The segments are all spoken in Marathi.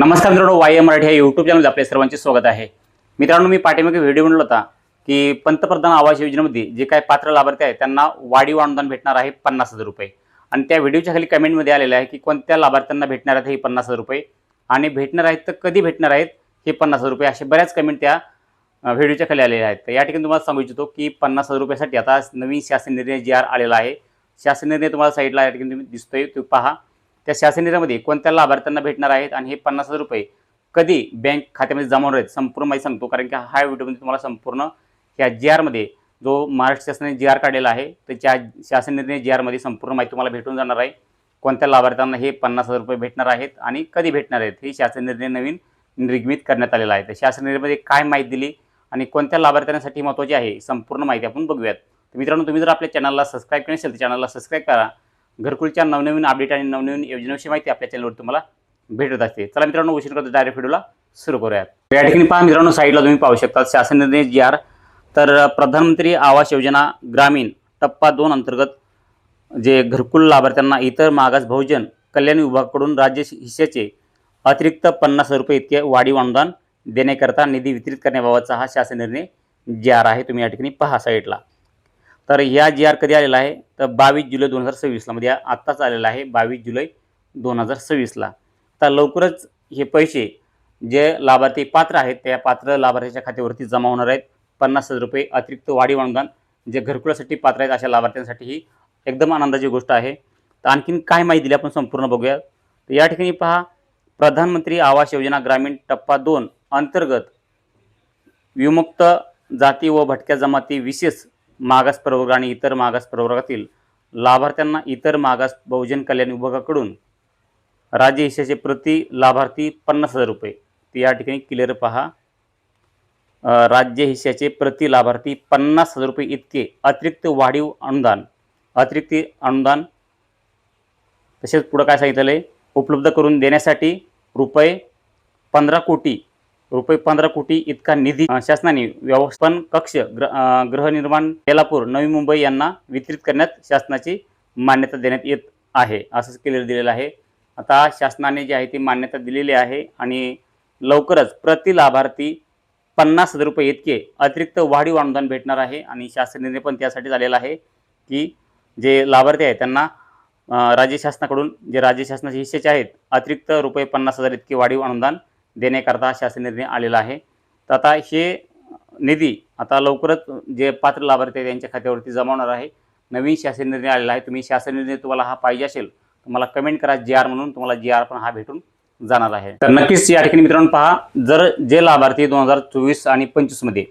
नमस्कार मित्रांनो, वाय मराठी या यूट्यूब चॅनलमध्ये आपल्या सर्वांचे स्वागत आहे। मित्रांनो, मी पाठीमागे व्हिडिओ बनवला होता की पंतप्रधान आवास योजनेमध्ये जे काही पात्र लाभार्थी आहेत त्यांना वाढीव अनुदान भेटणार आहे 50,000 रुपये। आणि त्या व्हिडिओच्या खाली कमेंटमध्ये आलेलं आहे की कोणत्या लाभार्थ्यांना भेटणार आहेत हे 50,000 रुपये आणि भेटणार आहेत तर कधी भेटणार आहेत हे 50,000 रुपये, असे बऱ्याच कमेंट त्या व्हिडिओच्या खाली आलेल्या आहेत। तर या ठिकाणी तुम्हाला सांगू इच्छितो की 50,000 रुपयासाठी आता नवीन शासन निर्णय जी आलेला आहे। शासन निर्णय तुम्हाला साईडला या ठिकाणी तुम्ही दिसतोय, तो पहा। त्या शासन निर्णयामध्ये कोणत्या लाभार्थ्यांना भेटणार आहेत आणि हे 50,000 रुपये कधी बँक खात्यामध्ये जमा होणार आहेत संपूर्ण माहिती सांगतो, कारण की हा व्हिडिओमध्ये तुम्हाला संपूर्ण या जी मध्ये जो महाराष्ट्र शासनाने जी काढलेला आहे त्याच्या शासन निर्णय जी मध्ये संपूर्ण माहिती तुम्हाला भेटून जाणार आहे। कोणत्या लाभार्थ्यांना हे 50,000 रुपये भेटणार आहेत आणि कधी भेटणार आहेत हे शासन निर्णय नवीन निर्मित करण्यात आलेला आहे। तर शासन निर्णयामध्ये काय माहिती दिली आणि कोणत्या लाभार्थ्यांसाठी महत्त्वाची आहे संपूर्ण माहिती आपण बघूयात। तर मित्रांनो, तुम्ही जर आपल्या चॅनलला सबस्क्राईब केले नसेल तर चॅनलला सबस्क्राईब करा। घरकुलच्या नवनवीन अपडेट आणि नवनवीन योजनांविषयी माहिती आपल्या चॅनलवर तुम्हाला भेटत असते। चला मित्रांनो, उशीर करतो डायरेक्ट व्हिडिओला सुरू करूयात। या ठिकाणी पहा मित्रांनो, साईडला तुम्ही पाहू शकता शासन निर्णय जी तर प्रधानमंत्री आवास योजना ग्रामीण टप्पा 2 अंतर्गत जे घरकुल लाभार्थ्यांना इतर मागास बहुजन कल्याण विभागाकडून राज्य हिस्स्याचे अतिरिक्त 50,000 रुपये इतके वाढीव अनुदान देण्याकरता निधी वितरित करण्याबाबतचा हा शासन निर्णय जी आहे। तुम्ही या ठिकाणी पहा साईडला। तर या जी कधी आलेला आहे तर 22 जुलै 2026 ला, म्हणजे आत्ताच आलेला आहे 22 जुलै 2026 ला। तर लवकरच हे पैसे जे लाभार्थी पात्र आहेत त्या पात्र लाभार्थ्याच्या खात्यावरती जमा होणार आहेत। 50,000 रुपये अतिरिक्त वाढीव अनुदान जे घरकुलासाठी पात्र आहेत अशा लाभार्थ्यांसाठी ही एकदम आनंदाची गोष्ट आहे। तर आणखीन काय माहिती दिली आपण संपूर्ण बघूया। तर या ठिकाणी पहा, प्रधानमंत्री आवास योजना ग्रामीण टप्पा 2 अंतर्गत विमुक्त जाती व भटक्या जमाती, विशेष मागास प्रवर्ग आणि इतर मागास प्रवर्गातील लाभार्थ्यांना इतर मागास बहुजन कल्याण विभागाकडून राज्य हिस्साचे प्रति लाभार्थी 50,000 रुपये। तर या ठिकाणी क्लिअर पहा, राज्य हिस्साचे प्रति लाभार्थी 50,000 रुपये इतके अतिरिक्त वाढीव अनुदान तसेच पुढे काय सांगितलेलं आहे, उपलब्ध करून देण्यासाठी रुपये 15 कोटी इतका निधी शासनाने व्यवस्थापन कक्ष गृहनिर्माण बेलापूर नवी मुंबई यांना वितरित करण्यात शासनाची मान्यता देण्यात येत आहे, असं क्लिअर दिलेलं आहे। आता शासनाने जी आहे ती मान्यता दिलेली आहे आणि लवकरच प्रति लाभार्थी 50,000 रुपये इतके अतिरिक्त वाढीव अनुदान भेटणार आहे। आणि शासन निर्णय पण त्यासाठी झालेला आहे की जे लाभार्थी आहेत त्यांना राज्य शासनाकडून जे राज्य शासनाचे हिस्सेचे आहेत अतिरिक्त रुपये 50,000 इतके वाढीव अनुदान देण्याकरता शासन निर्णय आलेला आहे। तर आता हे निधी आता लवकरच जे पात्र लाभार्थी आहेत त्यांच्या खात्यावरती जमा होणार आहे। नवीन शासन निर्णय आलेला आहे। तुम्ही शासन निर्णय तुम्हाला हा पाहिजे असेल तर मला कमेंट करा जी म्हणून, तुम्हाला जी पण हा भेटून जाणार आहे। तर नक्कीच या ठिकाणी मित्रांनो पहा, जर जे लाभार्थी 2024 आणि 25 मध्ये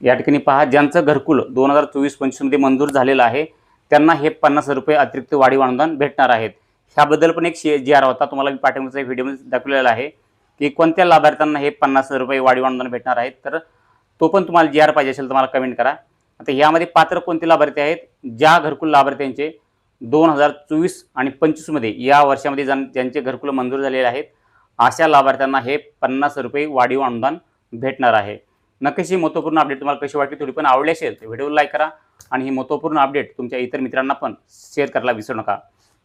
या ठिकाणी पहा ज्यांचं घरकुल 2024-25 मध्ये मंजूर झालेलं आहे त्यांना हे 50,000 रुपये अतिरिक्त वाढीव अनुदान भेटणार आहेत। ह्याबद्दल पण एक जी होता, तुम्हाला मी पाठवण्याचा व्हिडिओमध्ये दाखवलेला आहे की कोणत्या लाभार्थ्यांना हे 50,000 रुपये वाढीव अनुदान भेटणार आहेत। तर तो पण तुम्हाला जी पाहिजे असेल तर मला कमेंट करा। आता यामध्ये पात्र कोणते लाभार्थी आहेत, ज्या घरकुल लाभार्थ्यांचे 2024 आणि 25 मध्ये या वर्षामध्ये ज्यांचे घरकुल मंजूर झालेले आहेत अशा लाभार्थ्यांना हे 50,000 रुपये वाढीव अनुदान भेटणार आहे। नक्कीच ही महत्त्वपूर्ण अपडेट तुम्हाला कशी वाटली, थोडी पण आवडली असेल तर व्हिडिओला लाईक करा आणि ही महत्त्वपूर्ण अपडेट तुमच्या इतर मित्रांना पण शेअर करायला विसरू नका।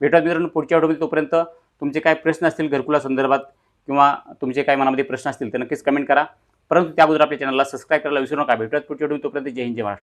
भेटूयात मित्रांनो पुढच्या व्हिडिओमध्ये। तोपर्यंत तुमचे काय प्रश्न असतील घरकुला संदर्भात किंवा तुमचे काय मनामध्ये प्रश्न असतील तर नक्कीच कमेंट करा। परंतु त्या अगोदर आपल्या चॅनलला सबस्क्राईब करायला विसरू नका। भेटूयात पुढच्या व्हिडिओ, तोपर्यंत जय हिंद जय महाराष्ट्र।